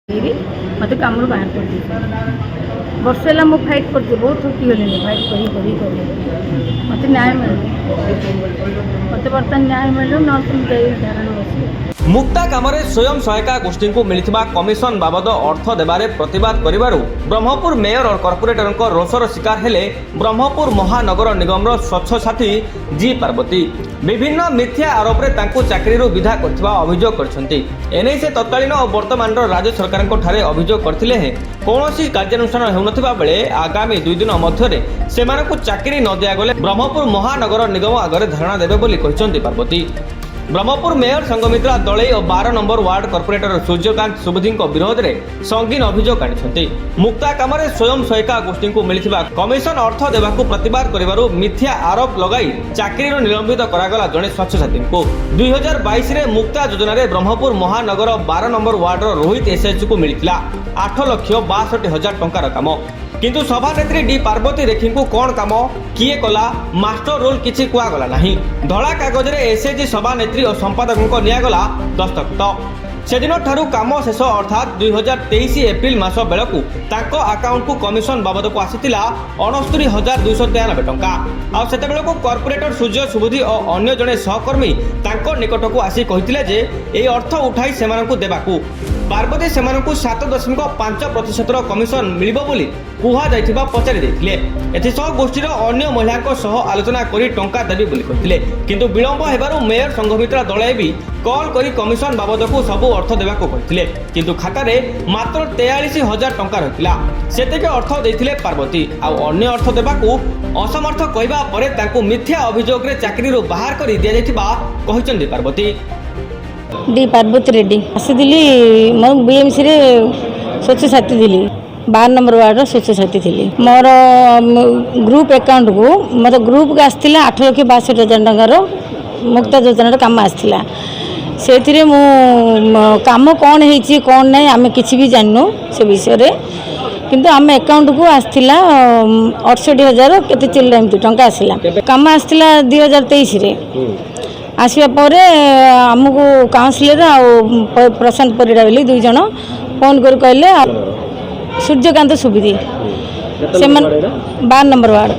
मत कम बाहर कर वर्ष है मुझे फाइट कर बहुत थकी गली फाइट कर मत न्याय मिल मत बर्तमान न्याय मिलू ना तुम धारण बस मुक्ता काम स्वयं सहायता गोष्ठी को मिलता कमिशन बाबद अर्थ देवारे प्रतिवाद करिबारु ब्रह्मपुर मेयर और कॉर्पोरेटर रोषर शिकार हेले ब्रह्मपुर महानगर निगम स्वच्छ साथी जी पार्वती विभिन्न मिथ्या आरोप रे तांको चाकरी विदा करथिबा अभियोग करछंती एने से तत्कालीन और वर्तमान राज्य सरकार ठारे अभियोग करथिले हैं कौनसी कार्यानुष्ठान हेउनथिबा बेले आगामी 2 दिन मध्यरे सेमानकु चाकरी न दिया गले ब्रह्मपुर महानगर निगम आगरे धारणा देबे बोली कहिसंती पार्वती। ब्रह्मपुर मेयर संगमित्रा दलई और 12 नंबर वार्ड कॉर्पोरेटर सूर्यकांत सुबुधी विरोध में संगीन अभियोग आनी मुक्ता काम स्वयं सहायता गोष्ठी को मिलता कमिशन अर्थ देवाक प्रतिवाद करिबारु मिथ्या आरोप लगाई चाकरी निलंबित करागला जड़े स्वच्छ साथी को 2022 रे मुक्ता योजन ब्रह्मपुर महानगर 12 नंबर वार्ड रोहित एसएच को मिलता 8,62,000 टंकार काम किंतु सभानेत्री डी पार्वती रेखी को कौन काम किए कला मास्टर रोल किसी कहगला ना धला कागज रे एसएचजी सभानेत्री और संपादकों निगला दस्तखत से दिन ठारू काम शेष अर्थात 2023 एप्रिल मास बेलू तांको अकाउंट को कमिशन बाबद को आसीथिला 69,293 टंका और सेते बेलू कॉर्पोरेटर सूर्य सुबुधी और अन्य जड़े सहकर्मी तांको निकट को आसी कहिथिले जे ए अर्थ उठाई सेमानकु देबाकू पार्वती सेमानकु 7.5% कमिशन मिलिबो बोली कुहा जाइथिबा पचारि दैथिले एथिसह गोष्ठीर अन्य महिलांको सह आलोचना करी टंका देबी बोली कहिथिले किंतु विलंब हेबारु मेयर संघमित्रा दळे भी कॉल करी कमिशन बाबद को सबु अर्थ देबाकू कहिथिले किंतु खाता रे मात्र 43,000 टंका रहिला सेतेके अर्थ दैथिले पार्वती आ अन्य अर्थ देबाकू असमर्थ कहबा परे तांकू मिथ्या अभियोग रे चाकरी रो बाहर करी दिया जाइथिबा कहिसंती पार्वती। डी पार्वती रेड्डी आसीली मो बीएमसी रे स्वच्छ साथी थी 12 नंबर वार्ड स्वच्छ साथी थी मोर ग्रुप अकाउंट को मतलब ग्रुप को आसाला 8,62,000 टंकार मुक्ता योजना काम आसाला से मु काम कौन है कौन ना आम कि भी जानू से विषय किंतु आम अकाउंट को आसाला 68,000 केते चिल्ला टंका आसला काम आसाला 2023 आसवा पर आमको काउंसिलर आ प्रशांत परिड़ा बोली 2 जन फोन कर कहले सूर्यकांत सुबुधी से 12 नंबर वार्ड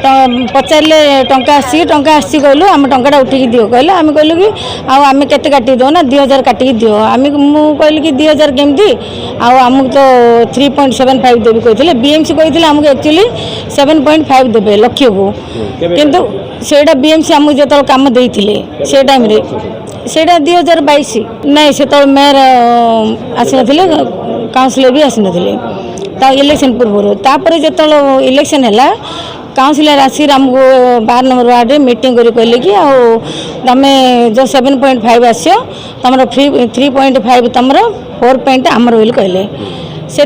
तो पचारे टंका आसी कहलु आम टंका उठिकी दियो कहले आम कहलु कि आम केते काटी दो ना 2,000 काटिकी दियो आम मु कहली कि 2,000 केमती आमको तो 3.75 देवी कहते बीएमसी कहते आमको एक्चुअली 7.5 देवे लक्ष्य को किंतु सेटा बीएमसी आमको जो कम देते से टाइम से 2022 नहीं से मेयर आसी ना काउंसिलर भी आसी ना इलेक्शन पूर्व तापर जो इलेक्शन है काउंसिलर आसी आमको 12 नंबर वार्ड में मीटिंग करी कहले कि तुम जो 7.5 आस तुम 3.5 तुम 4 आमर बोली कहले से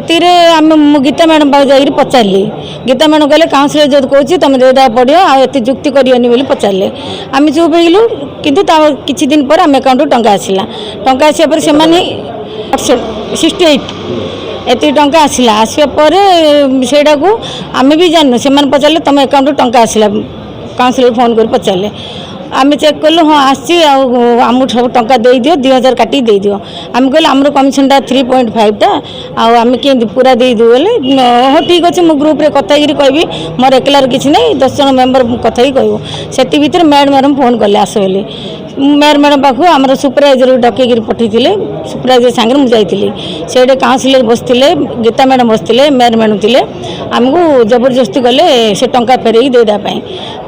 गीता मैडम पाक जा पचारे गीता मैडम कहले काउंसिलर जो कौच तुम देदा पड़ो आते जुक्ति करनी बोली पचारे आम चुप हो किंतु किछि दिन पर आम अकाउंट टंका आसला टंका आसापर से 68 एति टंका आसला आसवा पर सेटा को आम भी जानू से पचारे तुम अकाउंट टंका आसला काउंसिलर फोन कर पचारे आम चेक कलु हाँ आम सब टंका दे दियो 2,000 काटी दे दियो आम कहले आमर कमिशन 3.5 आम कि पूरा दे दियो बोले हाँ ठीक अच्छे मो ग्रुप रे कथा कहबी मोर एकलार किसी नहीं 10 जन मेम्बर कथा ही कहूँ से भर मैडम फोन कले आस बोली मेयर मैडम पाखु आम सुपरवाइजर डकई पठे सुपरवाइजर सांगे मुझे से काउंसिलर बसते गीता मैडम बसते मेयर मैडम थे आमको जबरदस्ती कले से टंका फेरई देवाई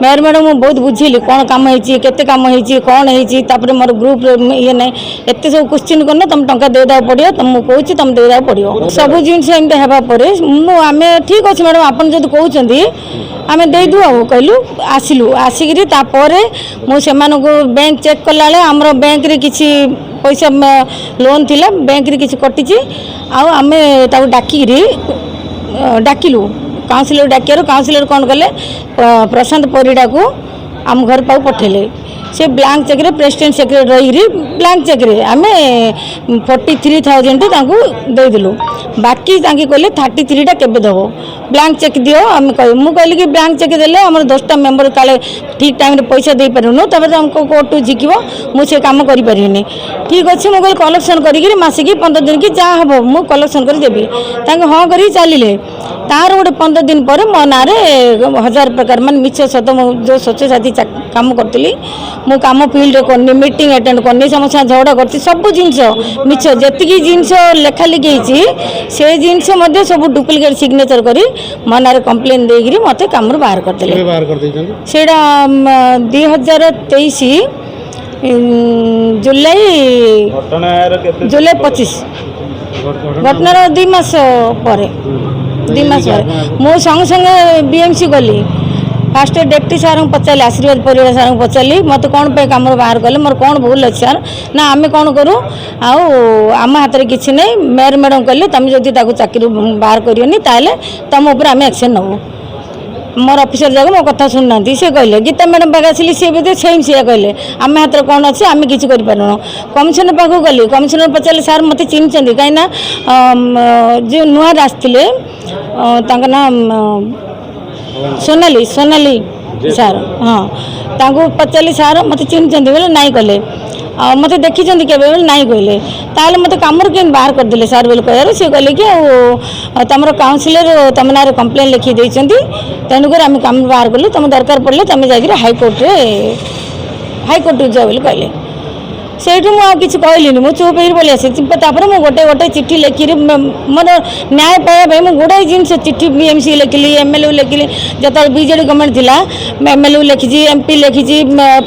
मेयर मैडम बहुत बुझेली कौन कम केते कम कौन है मोर ग्रुप ये ना एत सब क्वेश्चन करना तुम टंका देदा पड़ो तुम कौच तुम देदा पड़ो सब जिन एमती होगापर आम ठीक अच्छे मैडम आप जो कहते आम देदु आ कहलु आसिलु आसिक मुझे बैंक चेक कला आम बैंक रे किसी पैसा लोन थिला बैंक रे किसी कटिची आम डाकिलु काउंसिलर डाकियार काउंसिलर कौन कले प्रशांत परिड़ा को आम घर पाऊ पठेले से ब्लांक चेक रे प्रेसिडेंट सेक्रेटरी रही ब्लांक चेक रे आम 43,000 देदेलु बाकी कहले 33टा केबे दब ब्लांक चेक दियो आम कह मुझे कहली कि ब्लांक चेक देले आम 10टा मेम्बर काले ठीक टाइम रे पैसा दे पारुनु तब हमको कोर्ट जिकिब मुझे काम करें ठीक अच्छे मुझे कलेक्शन करी मसिक 15 दिन की जहाँ हम मुझे कलेक्शन करदेवी हाँ कर चलिए तार गोटे 15 दिन पर मो ना 1000 प्रकार मान मिछ सत जो स्वच्छ साथी काम करी मु काम फील्ड करनी मीटिंग अटेंड करनी समस्या झगड़ा कर सब जिनस मिछ जी जिनस लेखा लिखी से जिनस सब डुप्लिकेट सिग्नेचर करी मो ना कंप्लेन देकर मत कम बाहर करते से 2023 जुलाई 25 घटनार 2 मास पर 2 मास मु संगे संगे बीएमसी गली फास्ट डेप्टी सार को पचारि आशीर्वाद परिवार सार को पचारि मत कौन पे कम बाहर कले मोर कौन भूल अच्छे सार ना आम कौन करूँ आम हाथ में किसी नहीं मेयर मैडम कहले तुम जदि चाकरी बाहर करनी ताले तुम उपर आम एक्शन नबू मोर अफिसर जाक मो कथा शुणुना सी कहले गीता मैडम पाक आसिली सी भी सेम सी कहले आम हाथ में कौन अच्छे आम किसी करूँ कमिशनर पाक गली कमिशनर पचारे सार मत चिन्हती कहीं जो नुआ आसते ना सोनाली सोनाली सार हाँ तांको पचारि सार मत चिन्हती बोले नाई कले मत देखी के नाई कहले ताल मत कम के बाहर करदे सार बोले कह सी कहले कि तुम काउनसिलर तुम ना कंप्लेन लिखी तेणुक आम कम बाहर कलु तुम दरकार पड़े तुम जा हाईकोर्ट जाओ बोले कहले सेठू मुझे कहली मुझे चुप हो बोली आसी मुझे गोटे गोटे चिट्ठी लिखी मोर न्याय पाइबा मुझे गुड़ाई जिनस चिट्ठी बीएमसी लिखिली एमएलए लिखिली जो बीजेडी गवर्नमेंट थिला एमएलए लिखी एमपी लिखी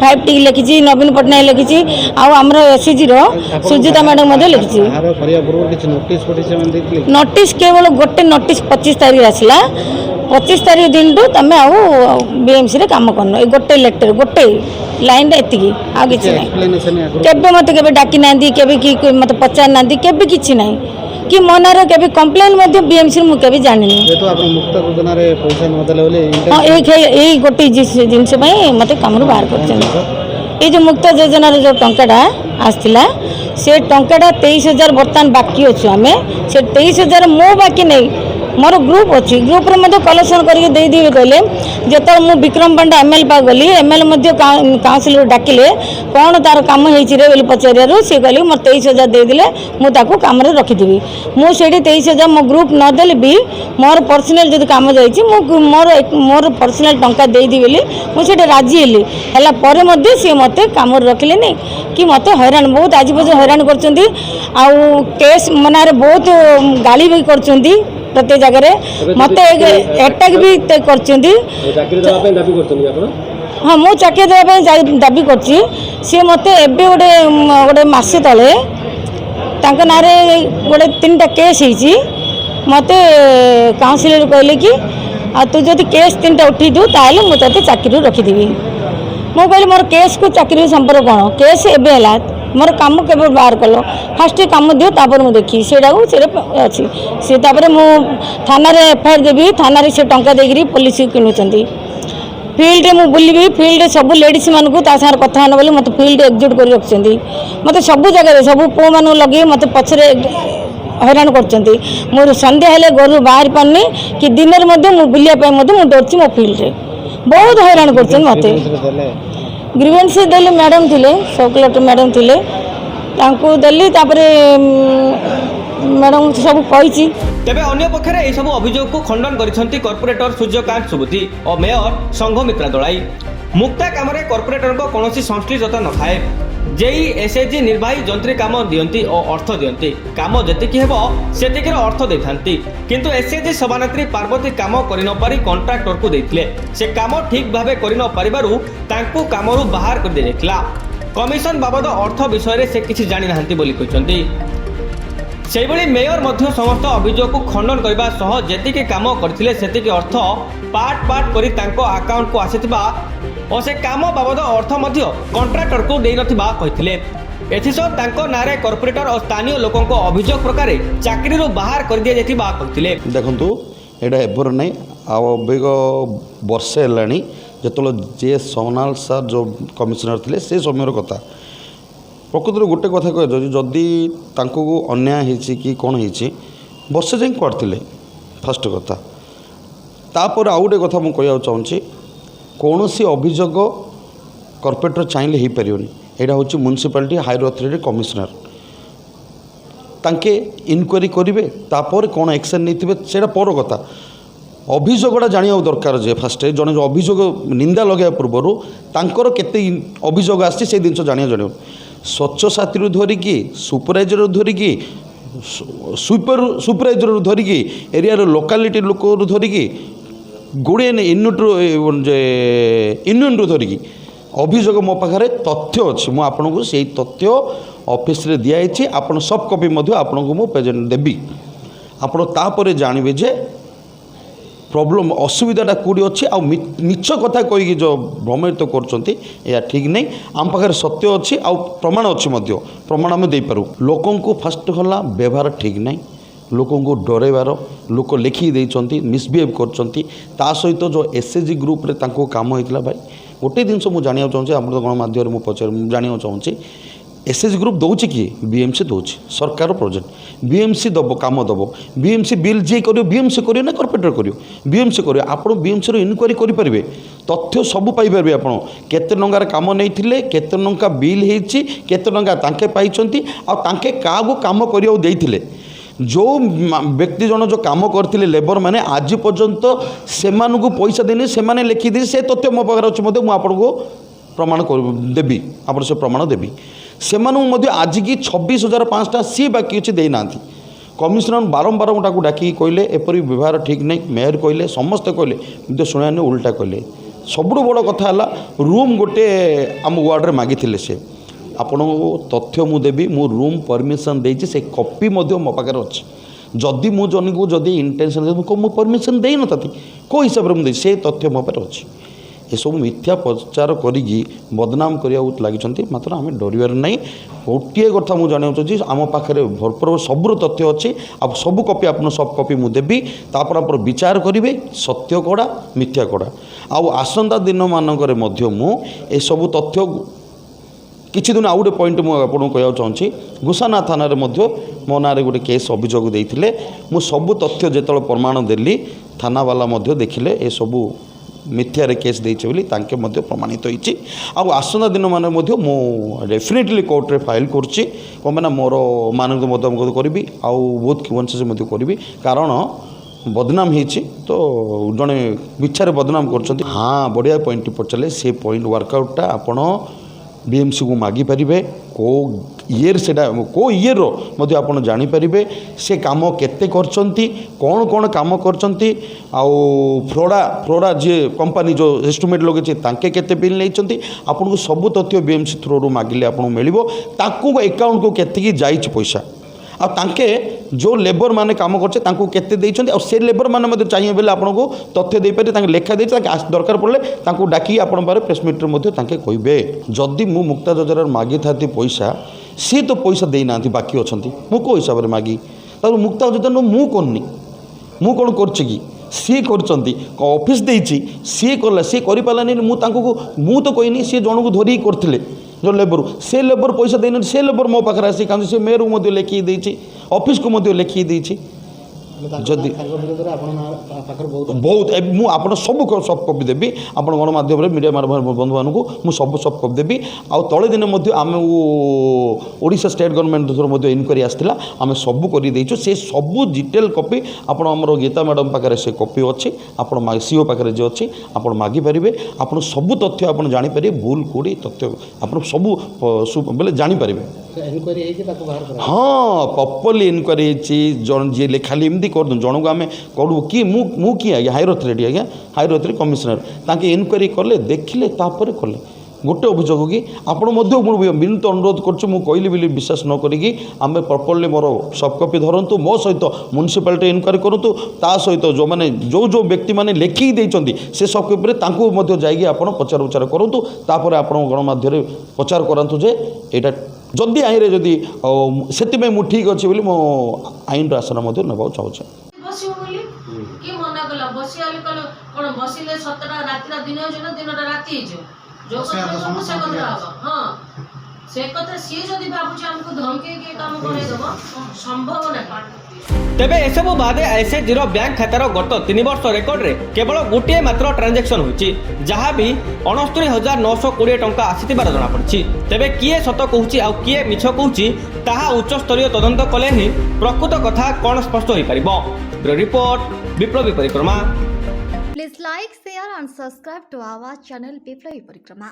5T लिखी नवीन पट्टनायक लिखी आमर एसएचजी सुजिता मैडम लिखी नोटिस केवल गोटे नोटिस 25 तारीख आसला 25 तारीख दिन तुम बीएमसी रे काम करन गोटे लेटर गोटे लाइन एति आ किछि केबे मत केबे डाकी नांदी केबे कि मत पचार नांदी केबे किछि नाही कि मनार केबे कंप्लेन मध्य बीएमसी मु केबे जानि नै तो आपण मुक्त योजना रे पैसा न देले बोले हां एई गोटे जिंस पई मते कामरु बाहर करछन ए जो मुक्त योजना रे जो टंकाटा आस्थिला से टंकाटा 23,000 बर्तमान बाकी अछि हमें से 23,000 मो बाकी नै मोर ग्रुप अच्छी ग्रुप रे मध्य कलेक्शन करके दे दिए कहले जो मुझे विक्रम पांडा एमएल पाक गली एमएल काउंसिलर डाकिले कौन तार कम होले पचारू सी कहली मोर 23,000 देदेले मुझे कम रखीदेवी मुझे 23,000 मो ग्रुप नदेले भी मोर पर्सनाल जो कम जाइए मोर पर्सनाल टंका देदी बोली मुझे राजी हेली है सी मत कम रखिले नहीं कि मत हैरान बहुत आज पर्यटन हैरान केस मनारे बहुत गाली भी कर प्रत्येक जगह मत अटैक भी कर हाँ मुझे चाकरी देवाई दाबी कर मत एवं गोटे गोटे मसे तले ना गोटे 3टा केस होती मत काउंसिलर कहले कि तू जब केस 3टा उठेदु ताल मुझे चाकरी रखीदेवी मुझे कहली मोर केस को चाकरी संपर्क कौन केस एवं मोर कम के बाहर कल फास्ट कम दियो तापर मुझे देखी से अच्छी सी मु थाना एफआईआर देवी थाना से टंका देकर पुलिस किणुंट फिल्ड में बुलबी फिल्ड सब लेडीज मानू सागर कथा बोली मत फिल्ड एक्जिट कर रखिंट मत सब जगह सब पुओ मान लगे मत पचरे हैरान कर मोर संध्या हेले घर बाहर पारनी कि दिन में बुलापाई मुझे डरची मो फिल्ड बहुत हैरान कर मत ग्रीवेंस देली मैडम थिले सब कलेक्टर मैडम थिले तांको देली तापरे मैडम सब कही तेबे अन्य पक्षरे ए सब अभियोग को खंडन करिसंती कॉर्पोरेटर सूर्यकांत सुबुद्धि और मेयर संघमित्रा दलाई मुक्ता कामरे कॉर्पोरेटर को कोनोसी संश्लिष्टता न थाए जेई एसएचजी निर्वाही जंत्री काम दियंती और अर्थ दियंती काम जेतिकी हेबो सेतिकीर अर्थ देथांती किंतु एसएचजी सभानेत्री पार्वती काम करि न पारि कॉन्ट्रैक्टर को देथिले से काम ठीक भाबे करि न पारिबारु तांको कामरु बाहर कर देथिला कमिशन बाबद अर्थ विषय रे से किछि जानि नाहंती बोली कहिसंती सेहिभଳି मेयर मध्य समस्त अभियोग को खंडन करबा सह जेतिकी काम करथिले सेतिकी अर्थ पार्ट पार्ट करी तांको अकाउंट को आसीथिबा और से काम बाबद अर्थ मध्य कॉन्ट्रैक्टर को देई नथिबा कहिथिले एथिसो तांको नारे कॉर्पोरेटर और स्थानीय लोकों को अभियोग प्रकार चाकरी रो बाहर कर दिया जेथिबा कहिथिले देखंतु एडा एबर नै अभियोग वर्षे हेलानी ଯେତେବେଳେ JS सोनाल ସାର୍ ଯେଉଁ କମିଶନର ଥିଲେ ସେ ସମୟର କଥା। ପ୍ରକୃତରେ ଗୋଟେ କଥା କୁହାଯାଉଛି ଯଦି ତାଙ୍କୁ ଅନ୍ୟାୟ ହେଇଛି କି କ'ଣ ହେଇଛି ବର୍ଷେ ଯାଏଁ କୁଆଡ଼େ ଥିଲେ ଫାଷ୍ଟ କଥା। ତାପରେ ଆଉ ଗୋଟେ କଥା ମୁଁ କହିବାକୁ ଚାହୁଁଛି କୌଣସି ଅଭିଯୋଗ କର୍ପୋରେଟର ଚାହିଁଲେ ହେଇପାରିବନି। ଏଇଟା ହେଉଛି ମ୍ୟୁନିସିପାଲିଟି ହାୟର ଅଥରିଟି କମିଶନର ତାଙ୍କେ ଇନକ୍ୱାରି କରିବେ ତାପରେ କ'ଣ ଆକ୍ସନ୍ ନେଇଥିବେ ସେଇଟା ପର କଥା। ଅଭିଯୋଗଟା ଜାଣିବା ଦରକାର ଯେ ଫାଷ୍ଟ ଜଣେ ଅଭିଯୋଗ ନିନ୍ଦା ଲଗାଇବା ପୂର୍ବରୁ ତାଙ୍କର କେତେ ଅଭିଯୋଗ ଆସିଛି ସେଇ ଜିନିଷ ଜାଣିବା ଜଣାଇବ। ସ୍ୱଚ୍ଛ ସାଥୀରୁ ଧରିକି ସୁପରଭାଇଜରରୁ ଧରିକି ସୁପରଭାଇଜରରୁ ଧରିକି ଏରିଆର ଲୋକାଲିଟି ଲୋକରୁ ଧରିକି ଗୁଡ଼ିଏ ୟୁନିୟନରୁ ଧରିକି ଅଭିଯୋଗ ମୋ ପାଖରେ ତଥ୍ୟ ଅଛି। ମୁଁ ଆପଣଙ୍କୁ ସେଇ ତଥ୍ୟ ଅଫିସରେ ଦିଆହେଇଛି। ଆପଣ ସଫ୍ଟ କପି ମଧ୍ୟ ଆପଣଙ୍କୁ ମୁଁ ପ୍ରେଜେଣ୍ଟ ଦେବି। ଆପଣ ତାପରେ ଜାଣିବେ ଯେ ପ୍ରୋବ୍ଲେମ୍ ଅସୁବିଧାଟା କେଉଁଠି ଅଛି। ଆଉ ମିଛ କଥା କହିକି ଯେଉଁ ଭ୍ରମିତ କରୁଛନ୍ତି ଏହା ଠିକ୍ ନାହିଁ। ଆମ ପାଖରେ ସତ୍ୟ ଅଛି ଆଉ ପ୍ରମାଣ ଅଛି ମଧ୍ୟ ପ୍ରମାଣ ଆମେ ଦେଇପାରୁ। ଲୋକଙ୍କୁ ଫାଷ୍ଟ ହେଲା ବ୍ୟବହାର ଠିକ୍ ନାହିଁ। ଲୋକଙ୍କୁ ଡରାଇବାର ଲୋକ ଲେଖିକି ଦେଇଛନ୍ତି ମିସବିହେଭ୍ କରୁଛନ୍ତି। ତା ସହିତ ଯେଉଁ SHG ଗ୍ରୁପ୍ରେ ତାଙ୍କୁ କାମ ହେଇଥିଲା ଭାଇ ଗୋଟେ ଜିନିଷ ମୁଁ ଜାଣିବାକୁ ଚାହୁଁଛି ଆପଣ ଗଣମାଧ୍ୟମରେ ମୁଁ ଜାଣିବାକୁ ଚାହୁଁଛି SHG ଗ୍ରୁପ୍ ଦେଉଛି କିଏ BMC ଦେଉଛି ସରକାର ପ୍ରୋଜେକ୍ଟ BMC ଦେବ କାମ ଦେବ BMC ବିଲ୍ ଯିଏ କରିବ BMC କରିବ ନା କର୍ପୋରେଟର କରିବ BMC କରିବ। ଆପଣ BMCର ଇନକ୍ୱାରି କରିପାରିବେ ତଥ୍ୟ ସବୁ ପାଇପାରିବେ। ଆପଣ କେତେ ଟଙ୍କାର କାମ ନେଇଥିଲେ କେତେ ଟଙ୍କା ବିଲ୍ ହେଇଛି କେତେ ଟଙ୍କା ତାଙ୍କେ ପାଇଛନ୍ତି ଆଉ ତାଙ୍କେ କାହାକୁ କାମ କରିବାକୁ ଦେଇଥିଲେ। ଯେଉଁ ବ୍ୟକ୍ତି ଜଣ ଯେଉଁ କାମ କରିଥିଲେ ଲେବର ମାନେ ଆଜି ପର୍ଯ୍ୟନ୍ତ ସେମାନଙ୍କୁ ପଇସା ଦେଇନି ସେମାନେ ଲେଖିଦେଇ ସେ ତଥ୍ୟ ମୋ ପାଖରେ ଅଛି ମଧ୍ୟ ମୁଁ ଆପଣଙ୍କୁ ପ୍ରମାଣ ଦେବି। ଆପଣ ସେ ପ୍ରମାଣ ଦେବି। ସେମାନଙ୍କୁ ମଧ୍ୟ ଆଜିକି 26,500 ଟଙ୍କା ସିଏ ବାକି ଅଛି ଦେଇନାହାନ୍ତି। କମିଶନର ବାରମ୍ବାର ତାକୁ ଡାକିକି କହିଲେ ଏପରି ବ୍ୟବହାର ଠିକ୍ ନାହିଁ। ମେୟର କହିଲେ ସମସ୍ତେ କହିଲେ କିନ୍ତୁ ଶୁଣିବାନି ଉଲ୍ଟା କହିଲେ। ସବୁଠୁ ବଡ଼ କଥା ହେଲା ରୁମ୍ ଗୋଟେ ଆମ ୱାର୍ଡ଼ରେ ମାଗିଥିଲେ ସେ ଆପଣଙ୍କୁ ତଥ୍ୟ ମୁଁ ଦେବି। ମୁଁ ରୁମ୍ ପରମିସନ୍ ଦେଇଛି ସେ କପି ମଧ୍ୟ ମୋ ପାଖରେ ଅଛି। ଯଦି ମୁଁ ଜଣକୁ ଯଦି ଇଣ୍ଟେନସନ୍ ମୁଁ ପରମିସନ୍ ଦେଇନଥାନ୍ତି କେଉଁ ହିସାବରେ ମୁଁ ଦେଇଛି ସେ ତଥ୍ୟ ମୋ ପାଖରେ ଅଛି। ଏସବୁ ମିଥ୍ୟା ପ୍ରଚାର କରିକି ବଦନାମ କରିବାକୁ ଲାଗିଛନ୍ତି। ମାତ୍ର ଆମେ ଡରିବାର ନାହିଁ। ଗୋଟିଏ କଥା ମୁଁ ଜାଣିବାକୁ ଚାହୁଁଛି ଆମ ପାଖରେ ଭରପୁର ସବୁର ତଥ୍ୟ ଅଛି। ଆଉ ସବୁ କପି ଆପଣ ସଫ୍ଟ କପି ମୁଁ ଦେବି। ତାପରେ ଆପଣ ବିଚାର କରିବେ ସତ୍ୟ କଡ଼ା ମିଥ୍ୟା କଡ଼ା। ଆଉ ଆସନ୍ତା ଦିନମାନଙ୍କରେ ମଧ୍ୟ ମୁଁ ଏସବୁ ତଥ୍ୟ କିଛି ଦିନ ଆଉ ଗୋଟେ ପଏଣ୍ଟ ମୁଁ ଆପଣଙ୍କୁ କହିବାକୁ ଚାହୁଁଛି ଗୁସାନା ଥାନାରେ ମଧ୍ୟ ମୋ ନାଁରେ ଗୋଟେ କେସ୍ ଅଭିଯୋଗ ଦେଇଥିଲେ। ମୁଁ ସବୁ ତଥ୍ୟ ଯେତେବେଳେ ପ୍ରମାଣ ଦେଲି ଥାନାବାଲା ମଧ୍ୟ ଦେଖିଲେ ଏସବୁ ମିଥ୍ୟାରେ କେସ୍ ଦେଇছে ବୋଲି ତାଙ୍କେ ମଧ୍ୟ ପ୍ରମାଣିତ ହୋଇଛି। ଆଉ ଆସନ୍ତା ଦିନମାନେ ମଧ୍ୟ ମୁଁ ଡେଫିନେଟଲି କୋର୍ଟରେ ଫାଇଲ୍ କରୁଛି କ'ଣ ପାଇଁ ନା ମୋର ମାନକ ମତାମତ କରିବି ଆଉ ବହୁତ କ୍ଷମତା ମଧ୍ୟ କରିବି। କାରଣ ବଦନାମ ହେଇଛି ତ ଜଣେ ମିଛାରେ ବଦନାମ କରୁଛନ୍ତି। ହଁ ବଢ଼ିଆ ପଏଣ୍ଟ ପଚାରିଲେ ସେ ପଏଣ୍ଟ ୱାର୍କଆଉଟଟା ଆପଣ BMC को मागिपारे को इयर से को इयर मध्य आप जानीपारे से कम केते करछंती कौन कौन काम करछंती आउ फ्रोडा जी कंपनी जो एस्टिमेट लगे तांके केते बिल नहीं आपन को सब तथ्य BMC थ्रू मागिले आपन मिलिबो ताकू अकाउंट को केते जाइछ पैसा आ तांके जो लेबर माने काम करछे तांको केते देइछंती आ से लेबर माने मते चाहिए बेले आपन को तथ्य दे पारे तांके लेखा देइ तांके दरकार पड़ले तांको डाकी आपन बारे प्रेस मीट मते तांके कहबे जदि मु मुक्ता जोजनार मागी थाती पैसा सी तो पैसा देई नांती बाकी अछंती मु को हिसाब रे मागी त मुक्ता जोजना मु कोन्नी मु कोन करछि की सी करछंती ऑफिस देइछि सी करला सी करि पालानी मु तांको मु तो कहनी सी जनकु धरि करथिले जो लेबर से लेबर पैसा देना से लेबर मो पाखे आसी कारण से मेयर को लिखी देती ऑफिस को लिखी देती जदि बहुत मुझे सब सफ्ट कपि देवी आप गणमाध्यम मीडिया बंधु मानू मुझे सब सफ्ट कपि देवी आउ तले दिन आम Odisha state government through inquiry आसाला आम सब कर से सब डिटेल कपि आप गीता मैडम पाखे से कपि अच्छी आप सीओ पाखे जो अच्छी आप मागिपारे आप सब तथ्य आप जानीपारे भूल कौड़ी तथ्य आप सब बोले जानीपारे हाँ प्रॉपर्ली इनक्वारी जन जी खाली एमती कर जन को आम करूँ कि मु कि आज्ञा हायर अथॉरिटी आज्ञा हायर अथॉरिटी कमिशनर ताकि इनक्वारी कले देखिले तापर कले गोटे अभियोग कि आपण विनीत अनुरोध करूँ कहली बोली विश्वास न करी आम प्रॉपर्ली मोर सफ्ट कॉपी धरतु मो सहित म्युनिसिपालिटी इनक्वारी करूँ ता सहित जो मैंने जो व्यक्ति मैंने लिखिकी देते से सफ्ट कॉपी जाइए आप पचार उचार करूँ तापर आप गणमाध्यम प्रचार करातु जे यहाँ जदि आईन जदि से ठीक अच्छे बोली मो आईन आसन ना चाहूँ बसियो बोली के मना कला बसिया कल कोन ବସିଲେ ସତଟା ରାତିର ଦିନ ହେଇଯିବ ନା ଦିନଟା ରାତି ହେଇଯିବ ଯୋଉ କଥା କହିବ ସେ କଥା ହବ ହଁ ସେ କଥା ସିଏ ଯଦି ଭାବୁଛି ଆମକୁ ଧମକେଇକି ଏ କାମ କରେଇଦବ ସମ୍ଭବ ନାହିଁ। ତେବେ ଏସବୁ ବାଦେ ଏସ୍ଏଚ୍ଜିର ବ୍ୟାଙ୍କ ଖାତାର ଗତ 3 ବର୍ଷ ରେକର୍ଡରେ କେବଳ ଗୋଟିଏ ମାତ୍ର ଟ୍ରାଞ୍ଜାକ୍ସନ ହୋଇଛି, ଯାହା ବି 69,920 ଟଙ୍କା ଆସିଥିବାର ଜଣାପଡ଼ିଛି। ତେବେ କିଏ ସତ କହୁଛି ଆଉ କିଏ ମିଛ କହୁଛି ତାହା ଉଚ୍ଚସ୍ତରୀୟ ତଦନ୍ତ କଲେ ହିଁ ପ୍ରକୃତ କଥା କ'ଣ ସ୍ପଷ୍ଟ ହୋଇପାରିବ। ବ୍ୟୁରୋ ରିପୋର୍ଟ, ବିପ୍ଳବୀ ପରିକ୍ରମା। Please like, share and subscribe to our channel Biplavi Parikrama.